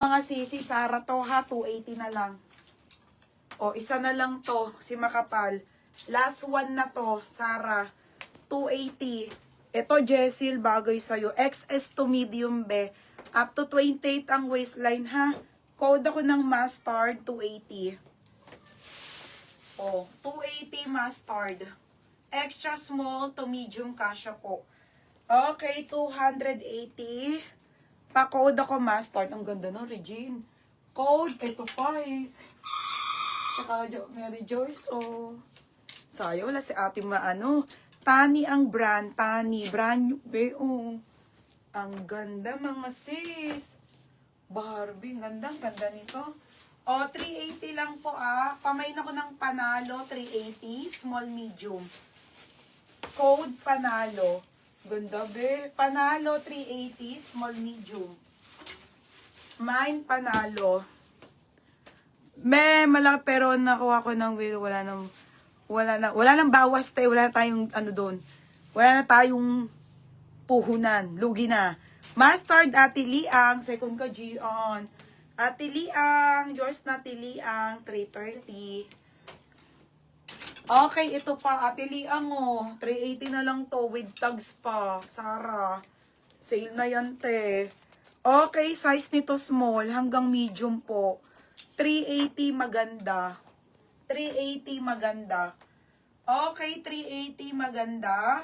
Mga sisi, Sara to ha, 280 na lang. O, isa na lang to, si Makapal. Last one na to, Sara, 280. Ito, Jessil, bagay sa'yo. XS to medium, be. Up to 28 ang waistline, ha. Code ako ng mustard, 280. O, 280 mustard. Extra small to medium kasha po. Okay, 280. Pa-code ako mustard. Ang ganda no, Regine. Code, ito pa is. Saka Mary Joyce, oh. Sayo, wala si ate maano. Tani ang brand. Tani. Brand new, be, oh. Ang ganda, mga sis. Barbie, ganda nito. O, 380 lang po, ah. Pamain ako ng panalo, 380. Small, medium. Code panalo. Ganda, be. Panalo, 380. Small, medium. Mine, panalo. Malaki, pero nakuha ko ng wheel. Wala nang bawas tayo. Wala na tayong, ano doon. Wala na tayong puhunan. Lugi na. Mustard, Ate Liang. Second ko, Gion. Ate Liang. Yours na, Ate Liang. 330. Okay, ito pa. Ate Liang, oh. 380 na lang to. With tags pa. Sara. Sale na yan, te. Okay, size nito small. Hanggang medium po. 380 maganda. 380 maganda. Okay, 380 maganda.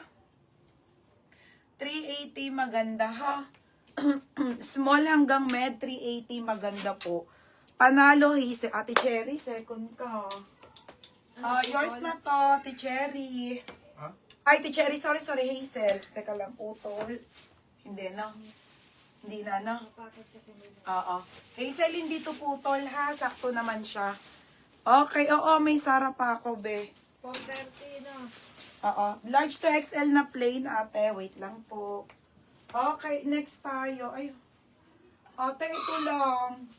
380 maganda, ha. Small hanggang med, 380 maganda po. Panalo, Hazel. Ate Cherry, second ka. Yours na to, Ate Cherry. Huh? Ay, Ate Cherry, sorry, Hazel. Teka lang, putol. Hindi na. Hindi na, no? Oo. Hazel, hindi to putol, ha. Sakto naman siya. Okay, oo, may Sara pa ako, be. 430 na. Oo. Large to XL na plain, ate. Wait lang po. Okay, next tayo. Ay, ate, ito lang.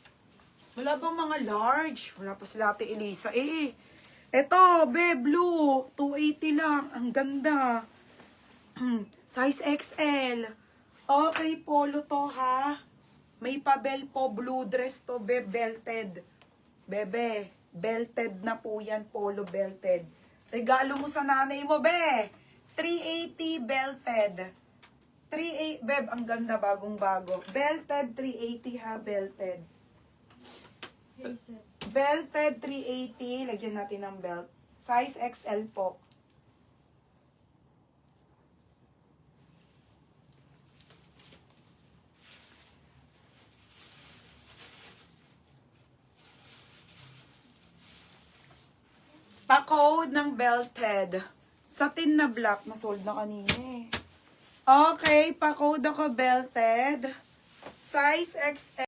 Wala bang mga large? Wala pa sila ate Elisa. Ito, be, blue. 280 lang. Ang ganda. Size XL. Okay, polo to, ha. May pa-bell po. Blue dress to, be. Belted. Bebe, belted na po yan. Polo belted. Regalo mo sa nanay mo, be. 380 belted. 380, beb, ang ganda, bagong-bago. Belted, 380 ha, belted. Belted, 380. Lagyan natin ng belt. Size XL po. Pa-code ng belted. Satin na black. Nasold na kanina eh. Okay, pa-code ako belted. Size XL.